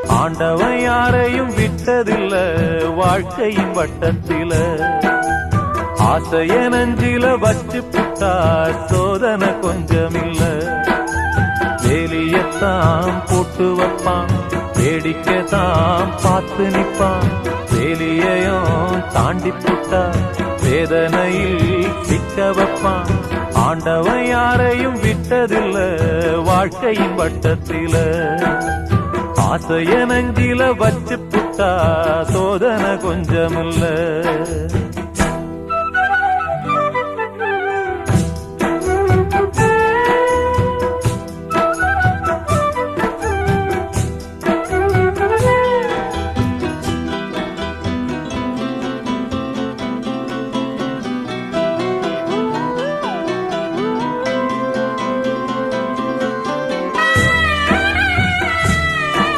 ஆண்டவன் யாரையும் விட்டதில்ல வாழ்க்கையின் வட்டத்தில. ஆசைய நஞ்சில வச்சு புட்டா சோதனை கொஞ்சமில்ல. வேலியத்தான் போட்டு வைப்பான், வேடிக்கைத்தான் பார்த்து நிற்பான். வேலியையும் தாண்டி புட்டா வேதனையில் சிக்க வைப்பான். ஆண்டவன் யாரையும் விட்டதில்ல வாழ்க்கையின் வட்டத்தில. ஆசைய நஞ்சில வச்சு புட்டா சோதனை கொஞ்சமில்ல.